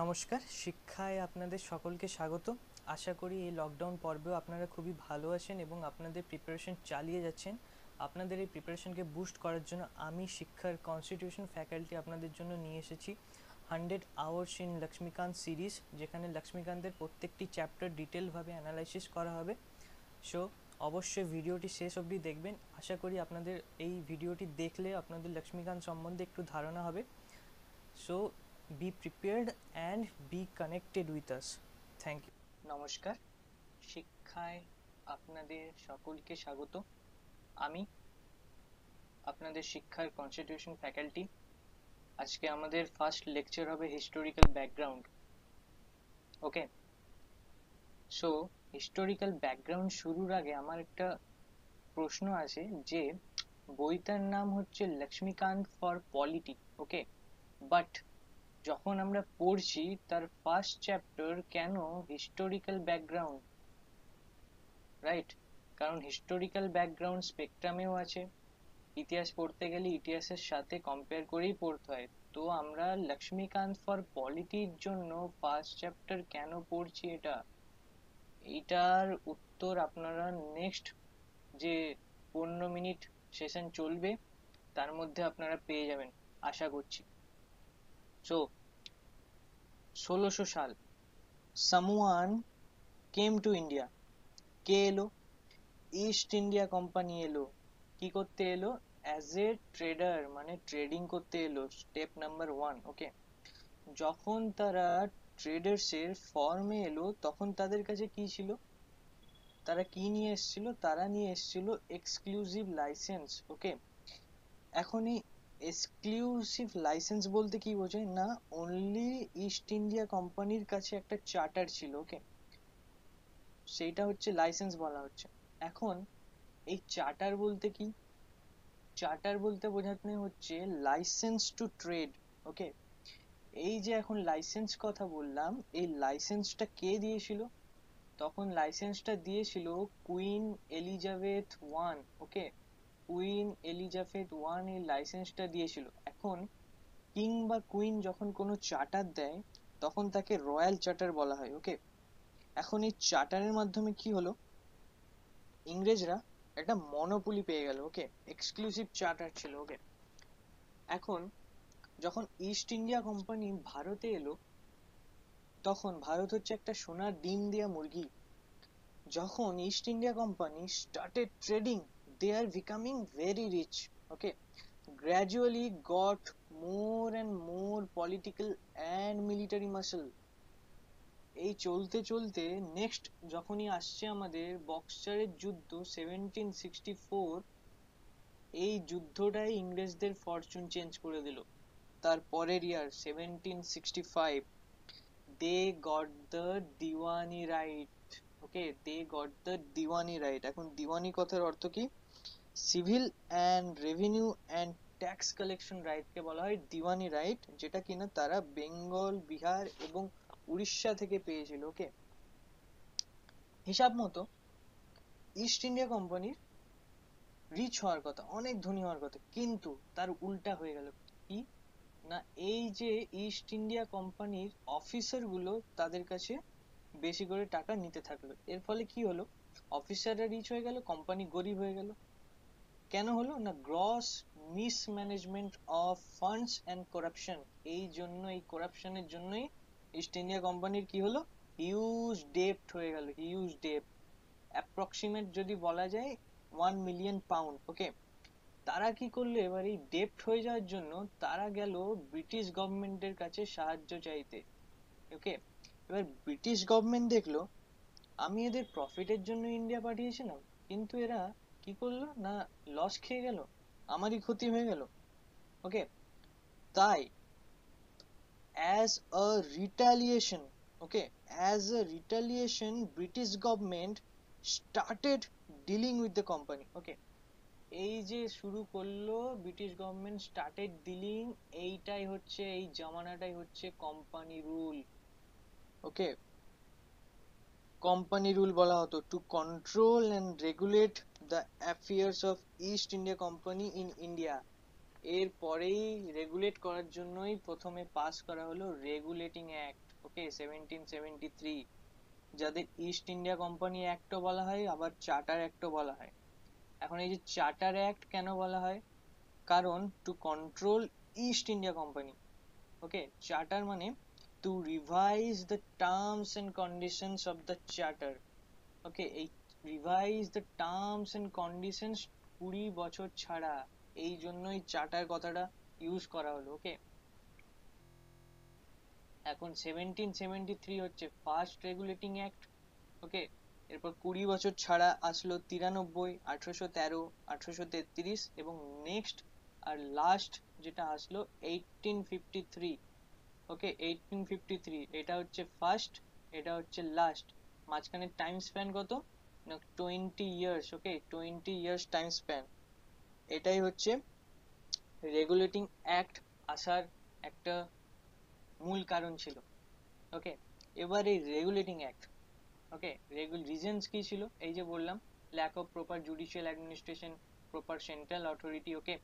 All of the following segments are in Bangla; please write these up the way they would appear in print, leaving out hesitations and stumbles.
নমস্কার, শিক্ষায় আপনাদের সকলকে স্বাগত। আশা করি এই লকডাউন পর্বেও আপনারা খুবই ভালো আছেন এবং আপনাদের প্রিপারেশন চালিয়ে যাচ্ছেন। আপনাদের এই প্রিপারেশনকে বুস্ট করার জন্য আমি শিক্ষার কনস্টিটিউশন ফ্যাকাল্টি আপনাদের জন্য নিয়ে এসেছি 100 আওয়ার্স ইন লক্ষ্মীকান্ত সিরিজ, যেখানে লক্ষ্মীকান্তের প্রত্যেকটি চ্যাপ্টার ডিটেলভাবে অ্যানালাইসিস করা হবে। সো অবশ্যই ভিডিওটি শেষ অবধি দেখবেন। আশা করি আপনাদের এই ভিডিওটি দেখলে আপনাদের লক্ষ্মীকান্ত সম্বন্ধে একটু ধারণা হবে। So be prepared and be connected with us. Thank you. নমস্কার, শিক্ষায় আপনাদের সকলকে স্বাগত। আমি আপনাদের শিক্ষার কনস্টিটিউশন ফ্যাকাল্টি। আজকে আমাদের ফার্স্ট লেকচার হবে হিস্টোরিক্যাল ব্যাকগ্রাউন্ড। ওকে, সো হিস্টোরিক্যাল ব্যাকগ্রাউন্ড শুরুর আগে আমার একটা প্রশ্ন আছে যে বইটার নাম হচ্ছে Laxmikanth for polity. Okay, but যখন আমরা পড়ছি তার ফার্স্ট চ্যাপ্টার কেন হিস্টোরিক্যাল ব্যাকগ্রাউন্ড, রাইট? কারণ হিস্টোরিক্যাল ব্যাকগ্রাউন্ড স্পেকট্রামেও আছে। ইতিহাস পড়তে গেলে ইতিহাসের সাথে কম্পেয়ার করেই পড়তে হয়। তো আমরা লক্ষ্মীকান্ত ফর পলিটির জন্য ফার্স্ট চ্যাপ্টার কেন পড়ছি, এইটার উত্তর আপনারা নেক্সট যে 15 মিনিট সেশন চলবে তার মধ্যে আপনারা পেয়ে যাবেন আশা করছি। সো 1600 সাল, সামওয়ান কেম টু ইন্ডিয়া। কে এলো? ইস্ট ইন্ডিয়া কোম্পানি এলো। কি করতে এলো? অ্যাজ এ ট্রেডার, মানে ট্রেডিং করতে এলো। Step number 1। ওকে, যখন তারা ট্রেডার্সের ফর্মে এলো তখন তাদের কাছে কি ছিল? তারা কি নিয়ে এসেছিল? তারা নিয়ে এসেছিল এক্সক্লুসিভ লাইসেন্স। ওকে, এখন এই এক্সক্লুসিভ লাইসেন্স বলতে কি বোঝায়? না, অনলি ইস্ট ইন্ডিয়া কোম্পানির কাছে একটা চার্টার ছিল। ওকে, সেইটা হচ্ছে লাইসেন্স বলা হচ্ছে। এখন এই চার্টার বলতে কি? চার্টার বলতে বোঝাতে হচ্ছে লাইসেন্স টু ট্রেড। ওকে, এই যে এখন লাইসেন্স কথা বললাম, এই লাইসেন্সটা কে দিয়েছিল? তখন লাইসেন্সটা দিয়েছিল কুইন এলিজাবেথ ওয়ান। ওকে, কুইন এলিজাবেথ ওয়ান এই লাইসেন্সটা দিয়েছিল। এখন কিং বা কুইন যখন কোনো চার্টার দেয় তখন তাকে রয়্যাল চার্টার বলা হয়। ওকে, এখন এই চার্টারের মাধ্যমে কি হলো? ইংরেজরা একটা মনোপলি পেয়ে গেল। ওকে, এক্সক্লুসিভ চার্টার ছিল। ওকে, এখন যখন ইস্ট ইন্ডিয়া কোম্পানি ভারতে এলো তখন ভারত হচ্ছে একটা সোনার ডিম দেয়া মুরগি। যখন East India company started trading, they are becoming very rich. Okay, gradually got more and more political and military muscle। এই চলতে চলতে নেক্সট যখনই আসছে আমাদের বক্সারের যুদ্ধ 1764, এই যুদ্ধটাই ইংরেজদের ফরচুন চেঞ্জ করে দিল। তার পরের year 1765 they got the Diwani right. Okay, they got the Diwani right. এখন দিওয়ানি কথার অর্থ কি? Civil and revenue and tax collection রাইটকে বলা হয় দিওয়ানি রাইট, যেটা কিনা তারা বেঙ্গল, বিহার এবং উড়িষ্যা থেকে পেয়েছিল। ওকে, হিসাব মতো ইস্ট ইন্ডিয়া কোম্পানির রিচ হওয়ার কথা, অনেক ধনী হওয়ার কথা, কিন্তু তার উল্টা হয়ে গেল। কি না, এই যে ইস্ট ইন্ডিয়া কোম্পানির অফিসার গুলো তাদের কাছে বেশি করে টাকা নিতে থাকলো। এর ফলে কি হলো? অফিসাররা রিচ হয়ে গেল, কোম্পানি গরিব হয়ে গেল। কেন হলো? না, gross mismanagement of funds and corruption. এই জন্য, এই করাপশনের জন্যই ইস্ট ইন্ডিয়া কোম্পানির কি হলো? হিউজ ডেপ্ট হয়ে গেল, হিউজ ডেপ্ট। অ্যাপ্রক্সিমেট যদি বলা যায় 1 মিলিয়ন পাউন্ড। ওকে, তারা কি করলো? এবার এই ডেপ্ট হয়ে যাওয়ার জন্য তারা গেল ব্রিটিশ গভর্নমেন্টের কাছে সাহায্য চাইতে। ওকে, এবার ব্রিটিশ গভর্নমেন্ট দেখলো আমি এদের প্রফিটের জন্য ইন্ডিয়া পাঠিয়েছিলাম, কিন্তু এরা কি করলো? না, লস খেয়ে গেল, আমারই ক্ষতি হয়ে গেল। ওকে, তাই as a retaliation, okay, as a retaliation British government started dealing with the company. Okay, এই যে শুরু করলো ব্রিটিশ গভর্নমেন্ট স্টার্টেড ডিলিং, এইটাই হচ্ছে, এই জামানাটাই হচ্ছে কোম্পানি রুল। ওকে, কোম্পানি রুল বলা হতো to control and regulate the affairs of east India company in India. এর পরেই রেগুলেট করার জন্যই প্রথমে পাস করা হলো রেগুলেটিং অ্যাক্ট, ওকে, 1773, যাদের ইস্ট ইন্ডিয়া কোম্পানি অ্যাক্টও বলা হয়, আবার চার্টার অ্যাক্টও বলা হয়। এখন এই যে চার্টার অ্যাক্ট কেন বলা হয়, কারণ to control East India Company, okay, charter মানে to revise the terms and conditions of the charter, okay, এই revise the terms and conditions 20 বছর ছাড়া, এই জন্যই চার্টার কথাটা ইউজ করা হলো, ওকে। এখন 1773 হচ্ছে ফার্স্ট রেগুলেটিং অ্যাক্ট, ওকে। এরপর 20 বছর ছাড়া আসলো 93, 1813, 1833, এবং নেক্সট আর লাস্ট যেটা আসলো 1853, ওকে, 1853, এটা হচ্ছে ফার্স্ট, এটা হচ্ছে লাস্ট। মাঝখানে টাইম স্প্যান কত না 20 ইয়ার্স, ওকে, 20 ইয়ার্স টাইম স্প্যান। এটাই হচ্ছে রেগুলেটিং অ্যাক্ট আসার একটা মূল কারণ ছিল, ওকে। এবার এই রেগুলেটিং অ্যাক্ট, ওকে, রিজনস কি ছিল, এই যে বললাম, lack of proper judicial administration, proper central authority, okay,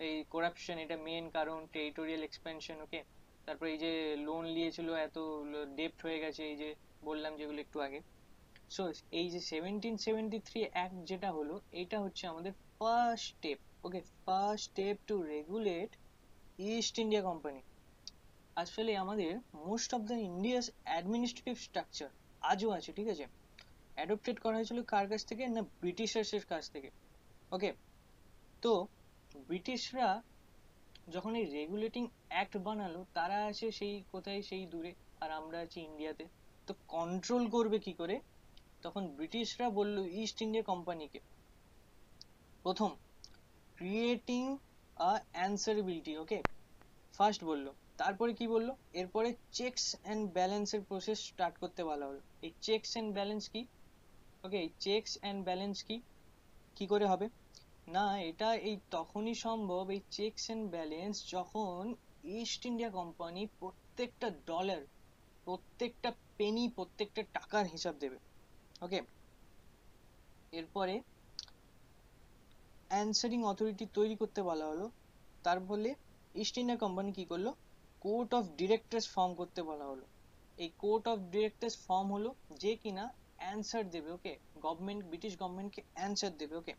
এই করাপশন এটা মেন কারণ, টেরিটোরিয়াল এক্সপেনশন, ওকে, তারপর এই যে লোন নিয়েছিল এত ডেপ্ট হয়ে গেছে, এই যে বললাম যেগুলো একটু আগে। সো এই যে 1773 অ্যাক্ট যেটা হলো, এটা হচ্ছে আমাদের first step, okay, first step to regulate east India company. আসলে আমাদের most of the India's administrative structure আজও আছে, ঠিক আছে, অ্যাডপ্টেড করা হয়েছিল কার কাছ থেকে না ব্রিটিশার্সের কাছ থেকে, ওকে। তো ব্রিটিশরা যখন এই রেগুলেটিং অ্যাক্ট বানালো, তারা আছে সেই কোথায়, সেই দূরে, আর আমরা আছি ইন্ডিয়াতে। তো কন্ট্রোল করবে কি করে, তখন ব্রিটিশরা বলল ইস্ট ইন্ডিয়া কোম্পানিকে প্রথম ক্রিয়েটিং আ অ্যানসারেবিলিটি, ওকে, ফার্স্ট বললো। তারপরে কি বললো, এরপরে চেকস অ্যান্ড ব্যালেন্সের প্রসেস স্টার্ট করতে বলা হলো। এই চেকস অ্যান্ড ব্যালেন্স কি, ওকে, এই চেকস অ্যান্ড ব্যালেন্স কি, কি করে হবে না, এটা এই তখনই সম্ভব, এই চেকস অ্যান্ড ব্যালেন্স, যখন ইস্ট ইন্ডিয়া কোম্পানি প্রত্যেকটা ডলার, প্রত্যেকটা পেনি, প্রত্যেকটা টাকার হিসাব দেবে, ওকে। এরপরে অ্যানসারিং অথরিটি তৈরি করতে বলা হলো। তার ফলে ইস্ট ইন্ডিয়া কোম্পানি কি করলো, কোর্ট অফ ডিরেক্টরস ফর্ম করতে বলা হলো। এই কোর্ট অফ ডিরেক্টরস ফর্ম হলো যে কিনা অ্যানসার দেবে, ওকে, গভর্নমেন্ট, ব্রিটিশ গভর্নমেন্টকে অ্যানসার দেবে, ওকে।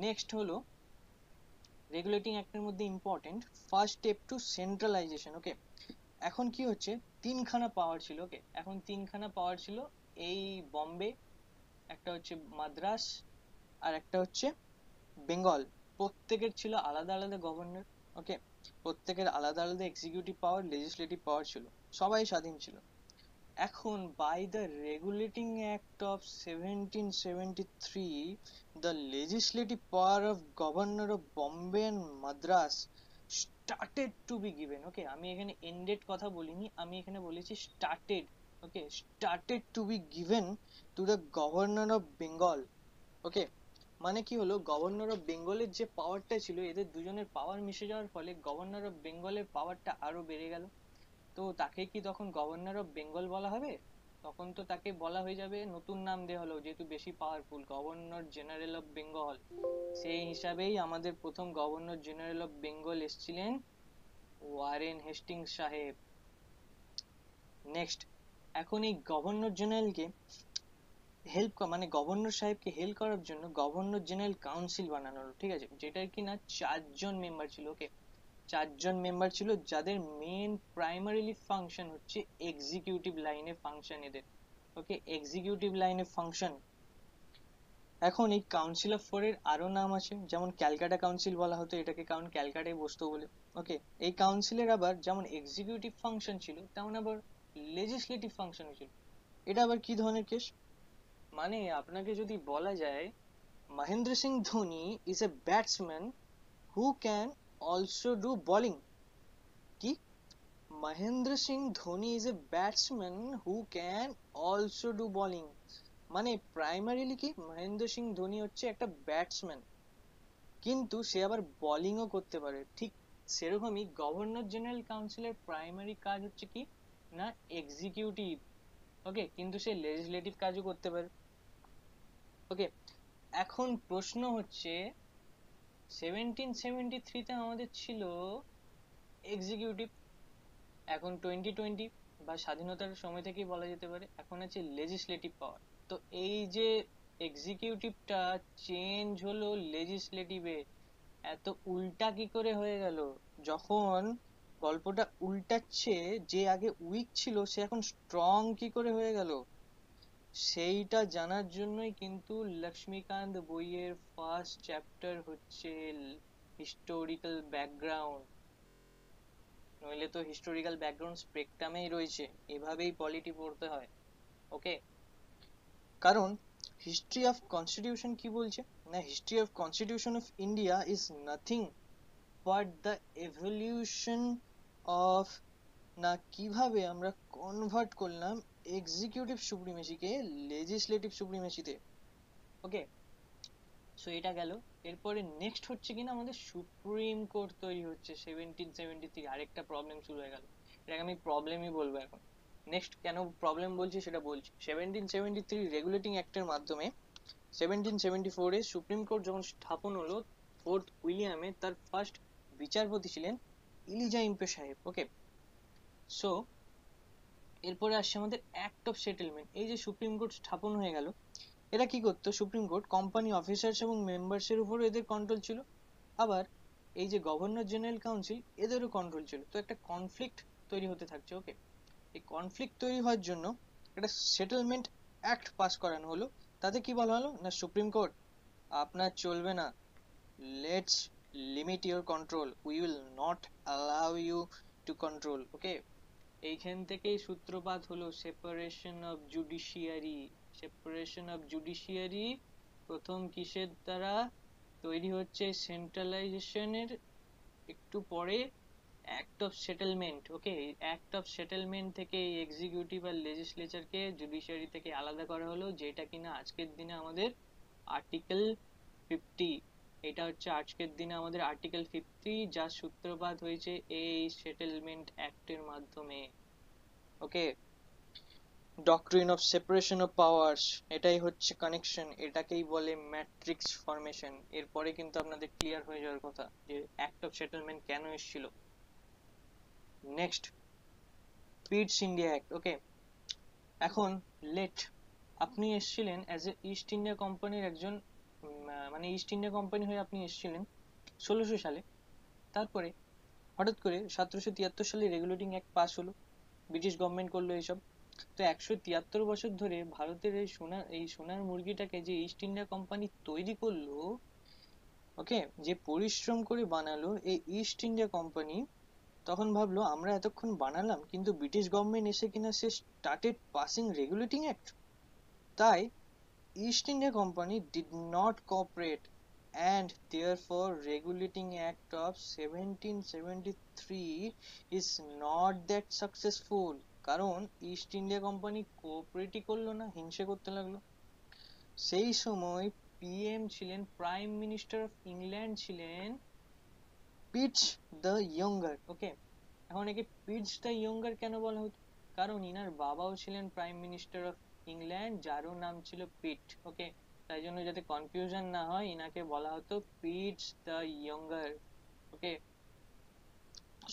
নেক্সট হলো রেগুলেটিং অ্যাক্টের মধ্যে important first step to centralization, okay. এখন কি হচ্ছে, তিনখানা পাওয়ার ছিল, ওকে, এখন তিনখানা পাওয়ার ছিল, এই বম্বে, একটা হচ্ছে মাদ্রাস, আর একটা হচ্ছে বেঙ্গল। প্রত্যেকের ছিল আলাদা আলাদা গভর্নর, ওকে, প্রত্যেকের আলাদা আলাদা এক্সিকিউটিভ পাওয়ার, লেজিসলেটিভ পাওয়ার ছিল, সবাই স্বাধীন ছিল। এখন by the regulating act of 1773, the legislative power of governor of Bombay and Madras started to be given, okay, আমি এখানে ended কথা বলিনি, আমি এখানে বলেছি started, okay, started to be given to the governor of Bengal, okay। মানে কি হলো, গভর্নর অফ বেঙ্গলের যে পাওয়ারটা ছিল, এদের দুজনের পাওয়ার মিশে যাওয়ার ফলে গভর্নর অফ বেঙ্গলের পাওয়ারটা আরো বেড়ে গেল। তো তাকে কি তখন গভর্নর অফ বেঙ্গল বলা হবে, তখন তো তাকে বলা হয়ে যাবে, নতুন নাম দেওয়া হলো যেহেতু বেশি powerful, governor general of Bengal. সেই হিসাবেই আমাদের প্রথম গভর্নর জেনারেল অফ বেঙ্গল এসেছিলেন ওয়ারেন হেস্টিংস সাহেব। নেক্সট, এখন এই গভর্নর জেনারেলকে হেল্প, মানে গভর্নর সাহেবকে হেল্প করার জন্য গভর্নর জেনারেল কাউন্সিল বানানো হলো, ঠিক আছে, যেটার কিনা 4 জন মেম্বার ছিল, ওকে, 4 জন মেম্বার ছিল, যাদের মেন প্রাইমারিলি ফাংশন হচ্ছে এক্সিকিউটিভ লাইনে ফাংশন এদের, ওকে, এক্সিকিউটিভ লাইনে ফাংশন। এখন এই কাউন্সিল অফ ফোর এর আরো নাম আছে, যেমন ক্যালকাটা কাউন্সিল বলা হতো এটাকে, কারণ ক্যালকাটায় বসতো বলে, ওকে। এই কাউন্সিলের আবার যেমন এক্সিকিউটিভ ফাংশন ছিল, তেমন আবার লেজিসলেটিভ ফাংশন ছিল। এটা আবার কি ধরনের কেস, মানে আপনাকে যদি বলা যায় Mahendra Singh Dhoni is a batsman who can also do bowling, কি, Mahendra Singh Dhoni is a batsman who can also do bowling, মানে প্রাইমারিলি কি, মহেন্দ্র সিং ধোনি হচ্ছে একটা ব্যাটসম্যান, কিন্তু সে আবার বোলিংও করতে পারে। ঠিক সেরকমই গভর্নর জেনারেল কাউন্সিলের প্রাইমারি কাজ হচ্ছে কি না এক্সিকিউটিভ, ওকে, কিন্তু সে লেজিসলেটিভ কাজও করতে পারে, ওকে। এখন প্রশ্ন হচ্ছে 1773 আমাদের ছিল এক্সিকিউটিভ, এখন 2020 বা স্বাধীনতার সময় থেকেই বলা যেতে পারে এখন আছে লেজিসলেটিভ পাওয়ার। তো এই যে এক্সিকিউটিভটা চেঞ্জ হলো লেজিসলেটিভে, এত উল্টা কি করে হয়ে গেল? যখন গল্পটা উল্টাচ্ছে, যে আগে উইক ছিল সে এখন স্ট্রং কি করে হয়ে গেল, সেইটা জানার জন্যই কিন্তু লক্ষ্মীকান্ত বইয়ের ফার্স্ট চ্যাপ্টার হচ্ছে হিস্টোরিক্যাল ব্যাকগ্রাউন্ড। নইলে তো হিস্টোরিক্যাল ব্যাকগ্রাউন্ড স্পেকট্রামেই রয়েছে, এভাবেই পলিটি পড়তে হয়। ওকে, কারণ হিস্ট্রি অফ কনস্টিটিউশন কি বলছে না, history of constitution of India is nothing but the evolution of, না কিভাবে আমরা কনভার্ট করলাম এক্সিকিউটিভ সুপ্রিমেসিকে লেজিসলেটিভ সুপ্রিমেসিতে। ওকে, সো এটা গেল। এরপরে নেক্সট হচ্ছে কিনা আমাদের সুপ্রিম কোর্ট তৈরি হচ্ছে 1773, আরেকটা প্রবলেম শুরু হয়ে গেল। এটাকে আমি প্রবলেমই বলবো এখন। নেক্সট কেন প্রবলেম বলছি সেটা বলছি। 1773 রেগুলেটিং অ্যাক্টের মাধ্যমে 1774 এ সুপ্রিম কোর্ট যখন স্থাপন হলো, ফোর্থ উইলিয়ামে তার ফার্স্ট বিচারপতি ছিলেন ইলিজা ইম্পে সাহেব। ওকে, সো এরপরে আসছে আমাদের অ্যাক্ট অফ সেটেলমেন্ট। এই যে সুপ্রিম কোর্ট স্থাপন হয়ে গেল, এরা কি করতো, সুপ্রিম কোর্ট কোম্পানি অফিসার্স এবং মেম্বার্সের উপরও এদের কন্ট্রোল ছিল, আবার এই যে গভর্নর জেনারেল কাউন্সিল এদেরও কন্ট্রোল ছিল। তো একটা কনফ্লিক্ট তৈরি হতে থাকছে। ওকে, এই কনফ্লিক্ট তৈরি হওয়ার জন্য একটা সেটেলমেন্ট অ্যাক্ট পাস করানো হলো। তাতে কি বলা হলো না, সুপ্রিম কোর্ট আপনার চলবে না, let's limit your control, we will not allow you to control. Okay, এইখান থেকেই সূত্রপাত হলো separation of judiciary. Separation of judiciary প্রথম কিসের দ্বারা তৈরি হচ্ছে, সেন্ট্রালাইজেশনের একটু পরে act of settlement. Okay, act of settlement থেকে এক্সিকিউটিভ আর লেজিসলেচারকে জুডিশিয়ারি থেকে আলাদা করা হলো, যেটা কিনা আজকের দিনে আমাদের আর্টিকেল 50। এটা হচ্ছে আজকের দিনে আমাদের আর্টিকেল 50, যার সূত্রপাত হয়েছে এই সেটেলমেন্ট অ্যাক্টের মাধ্যমে। Okay, doctrine of separation of powers, এটাই হচ্ছে কানেকশন, এটাকেই বলে ম্যাট্রিক্স ফরমেশন। এরপরে কিন্তু আপনাদের ক্লিয়ার হয়ে যাওয়ার কথা যে অ্যাক্ট অফ সেটেলমেন্ট কেন এসেছিল। Next, Pitt's India Act. Okay, এখন লেট আপনি এসেছিলেন অ্যাজ এ ইস্ট ইন্ডিয়া কোম্পানির একজন, মানে ইস্ট ইন্ডিয়া কোম্পানি হয়ে আপনি এসেছিলেন 1600 সালে। তারপরে হঠাৎ করে 1773 সালে রেগুলেটিং অ্যাক্ট পাস হলো, ব্রিটিশ গভর্নমেন্ট করলো এইসব। তো 173 বছর ধরে ভারতের এই সোনার মুরগিটাকে যে ইস্ট ইন্ডিয়া কোম্পানি তৈরি করলো, ওকে, যে পরিশ্রম করে বানালো এই ইস্ট ইন্ডিয়া কোম্পানি, তখন ভাবলো আমরা এতক্ষণ বানালাম কিন্তু ব্রিটিশ গভর্নমেন্ট এসে কিনা সে স্টার্টেড পাসিং রেগুলেটিং অ্যাক্ট। তাই east India company did not cooperate and therefore regulating act of 1773 is not that successful, কারণ ইস্ট ইন্ডিয়া কোম্পানি কোঅপারেটই করলো না, হিংসে করতে লাগলো। সেই সময় পিএম ছিলেন, প্রাইম মিনিস্টার অফ ইংল্যান্ড ছিলেন পিটস দ্য ইয়ঙ্গার। ওকে, এখন একে পিটস দ্য ইয়ঙ্গার কেন বলা হতো, কারণ ইনার বাবাও ছিলেন প্রাইম মিনিস্টার অফ ইংল্যান্ড, যারও নাম ছিল পিট। ওকে, তাই জন্য যাতে কনফিউশন না হয় ইনাকে বলা হতো পিটস দ্য ইয়ঙ্গার। ওকে,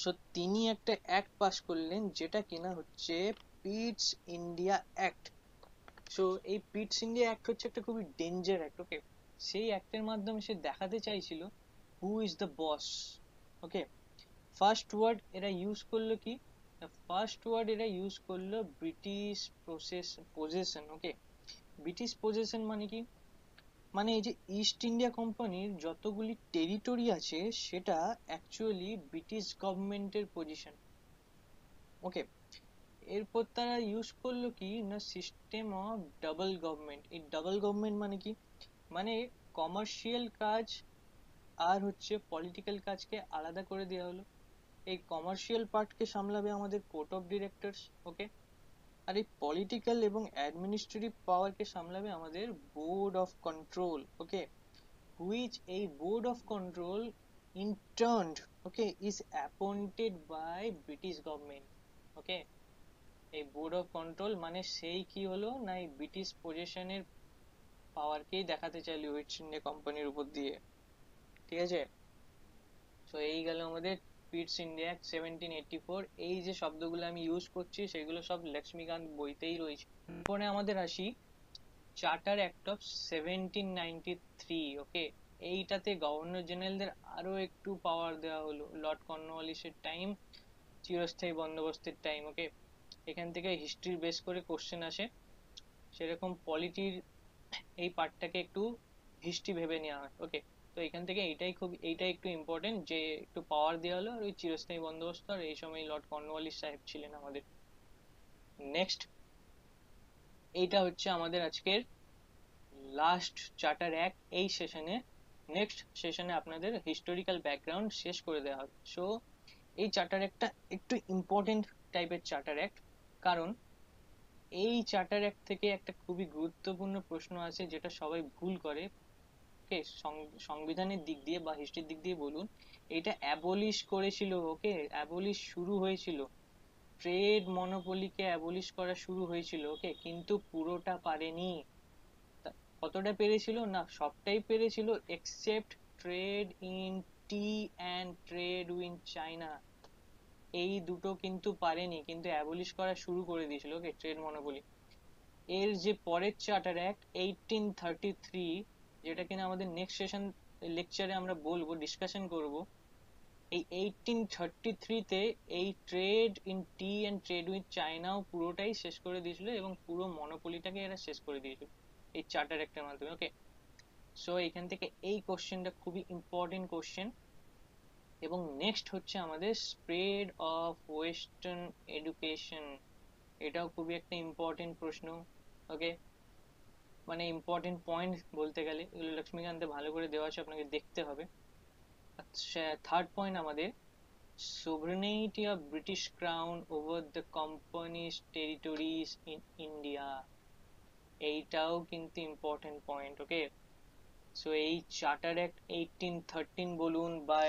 সো তিনি একটা অ্যাক্ট পাস করলেন যেটা কিনা হচ্ছে পিটস ইন্ডিয়া অ্যাক্ট। সো এই পিটস ইন্ডিয়া অ্যাক্ট হচ্ছে একটা খুবই ডেঞ্জার অ্যাক্ট। ওকে, সেই অ্যাক্টের মাধ্যমে সে দেখাতে চাইছিল who is the boss. Okay, first word এরা ইউজ করলো কি, ফার্স্ট ওয়ার্ড এরা ইউজ করলো British possession. Okay, British possession মানে কি, মানে এই যে ইস্ট ইন্ডিয়া কোম্পানির যতগুলি টেরিটরি আছে সেটা অ্যাকচুয়ালি ব্রিটিশ গভর্নমেন্টের পজিশন। ওকে, এরপর তারা ইউজ করলো কি না, সিস্টেম অফ ডাবল গভর্নমেন্ট। এই ডাবল গভর্নমেন্ট মানে কি, মানে কমার্শিয়াল কাজ আর হচ্ছে পলিটিক্যাল কাজকে আলাদা করে দেওয়া হলো। এই কমার্শিয়াল পার্টকে সামলাবে আমাদের কোর্ট অফ ডিরেক্টরস। ওকে, আর এই পলিটিক্যাল এবং অ্যাডমিনিস্ট্রেটিভ পাওয়ারকে সামলাবে আমাদের board of control. Okay, which এই board of control in turn, okay, is appointed by British government. Okay, এই বোর্ড অফ কন্ট্রোল মানে সেই কি হলো না, এই ব্রিটিশ পজেশনের পাওয়ারকেই দেখাতে চাইলো ইস্ট ইন্ডিয়া কোম্পানির উপর দিয়ে। ঠিক আছে। তো এই গেল আমাদের পিটস ইন্ডিয়া 1784। এই যে শব্দগুলো আমি ইউজ করছি সেগুলো সব লক্ষ্মীকান্ত বইতেই রয়েছে। এরপরে আমাদের আসি চার্টার অ্যাক্ট অফ 1793। ওকে, এইটাতে গভর্নর জেনারেলদের আরো একটু পাওয়ার দেওয়া হলো, লর্ড কর্নওয়ালিসের টাইম, চিরস্থায়ী বন্দোবস্তের টাইম। ওকে, এখান থেকে হিস্ট্রি বেস করে কোশ্চেন আসে, সেরকম পলিটির এই পার্টটাকে একটু হিস্ট্রি ভেবে নেওয়া হয়। ওকে, তো এখান থেকে এইটাই একটু ইম্পর্টেন্ট, যে একটু পাওয়ার দেওয়া হলো, আর ওই চিরস্থায়ী বন্দোবস্ত, আর এই সময় লর্ড কর্নওয়ালিস সাহেব ছিলেন আমাদের। নেক্সট, এইটা হচ্ছে আমাদের আজকের লাস্ট চার্টার অ্যাক্ট এই সেশনে। নেক্সট সেশনে আপনাদের হিস্টোরিক্যাল ব্যাকগ্রাউন্ড শেষ করে দেওয়া হবে। সো এই চার্টার অ্যাক্টটা একটু ইম্পর্টেন্ট টাইপের চার্টার অ্যাক্ট, কারণ এই চার্টার অ্যাক্ট থেকে একটা খুবই গুরুত্বপূর্ণ প্রশ্ন আছে যেটা সবাই ভুল করে। ওকে, সংবিধানের দিক দিয়ে বা হিস্ট্রির দিক দিয়ে বলুন, এটা অ্যাবলিশ করেছিল। ওকে, অ্যাবলিশ শুরু হয়েছিল, ট্রেড মনোপলিকে অ্যাবলিশ করা শুরু হয়েছিল। ওকে, কিন্তু পুরোটা পারেনি। কতটা পেরেছিল না, সবটাই পেরেছিল except trade in tea and trade with China. এই দুটো কিন্তু পারেনি, কিন্তু অ্যাবলিশ করা শুরু করে দিয়েছিল। ওকে, ট্রেড মনোপলি। এর যে পরের চার্টার অ্যাক্ট 1833, যেটা কিনা আমাদের নেক্সট সেশন লেকচারে আমরা বলবো, ডিসকাশন করব, এই 1833-তে এই trade in tea and trade with চায়নাও পুরোটাই শেষ করে দিয়েছিল, এবং পুরো মনোপলিটাকে এরা শেষ করে দিয়েছিল এই চার্টার অ্যাক্টের মাধ্যমে। ওকে, সো এখান থেকে এই কোশ্চেনটা খুবই ইম্পর্টেন্ট কোশ্চেন। এবং নেক্সট হচ্ছে আমাদের স্প্রেড অফ ওয়েস্টার্ন এডুকেশন। এটাও খুবই একটা ইম্পর্টেন্ট প্রশ্ন। ওকে, মানে ইম্পর্টেন্ট পয়েন্ট বলতে গেলে এগুলো লক্ষ্মীকান্তে ভালো করে দেওয়া আছে, আপনাকে দেখতে হবে। আচ্ছা, থার্ড পয়েন্ট আমাদের sovereignty of British Crown over the company's territories in India। এইটাও কিন্তু ইম্পর্টেন্ট পয়েন্ট। ওকে, সো এই চার্টার অ্যাক্ট 1813 বলুন, বা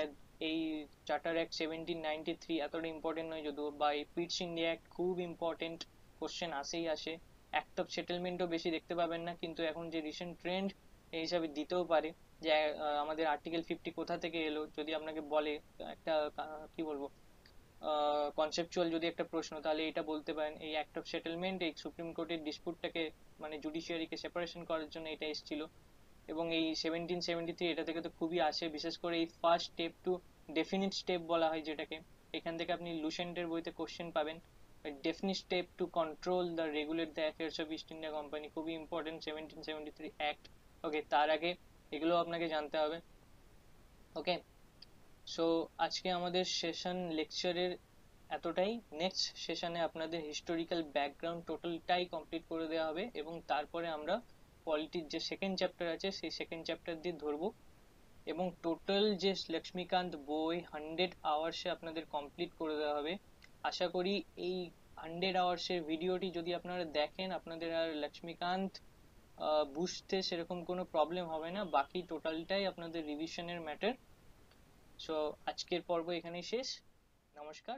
এই চার্টার অ্যাক্ট 1793 এতটা ইম্পর্টেন্ট নয় যদিও, বা এই পিটস ইন্ডিয়া অ্যাক্ট খুব ইম্পর্টেন্ট, কোশ্চেন আসেই আসে। অ্যাক্ট অফ সেটেলমেন্টও বেশি দেখতে পাবেন না, কিন্তু এখন যে রিসেন্ট ট্রেন্ড এই হিসাবে দিতেও পারে যে আমাদের আর্টিকেল 50 কোথা থেকে এলো, যদি আপনাকে বলে একটা কি বলবো কনসেপচুয়াল যদি একটা প্রশ্ন, তাহলে এটা বলতে পারেন এই অ্যাক্ট অফ সেটেলমেন্ট এই সুপ্রিম কোর্টের ডিসপুটটাকে মানে জুডিশিয়ারিকে সেপারেশন করার জন্য এটা এসেছিল। এবং এই 1773 এটা থেকে তো খুবই আসে, বিশেষ করে এই first step to definite step বলা হয় যেটাকে। এখান থেকে আপনি লুসেন্টের বইতে কোশ্চেন পাবেন, definite step to control the regulate the affairs of east India company, খুবই ইম্পর্টেন্ট 1773 অ্যাক্ট। ওকে, তার আগে এগুলো আপনাকে জানতে হবে। ওকে, সো আজকে আমাদের সেশন লেকচারের এতটাই। নেক্সট সেশনে আপনাদের হিস্টোরিক্যাল ব্যাকগ্রাউন্ড টোটালটাই কমপ্লিট করে দেওয়া হবে, এবং তারপরে আমরা পলিটির যে সেকেন্ড চ্যাপ্টার আছে সেই সেকেন্ড চ্যাপ্টার দিয়ে ধরবো, এবং টোটাল যে লক্ষ্মীকান্ত বই 100 আওয়ার্সে আপনাদের কমপ্লিট করে দেওয়া হবে। আশা করি এই 100 আওয়ার্সের ভিডিওটি যদি আপনারা দেখেন, আপনাদের আর লক্ষ্মীকান্ত বুঝতে সেরকম কোনো প্রবলেম হবে না, বাকি টোটালটাই আপনাদের রিভিশনের ম্যাটার। সো আজকের পর্ব এখানেই শেষ। নমস্কার।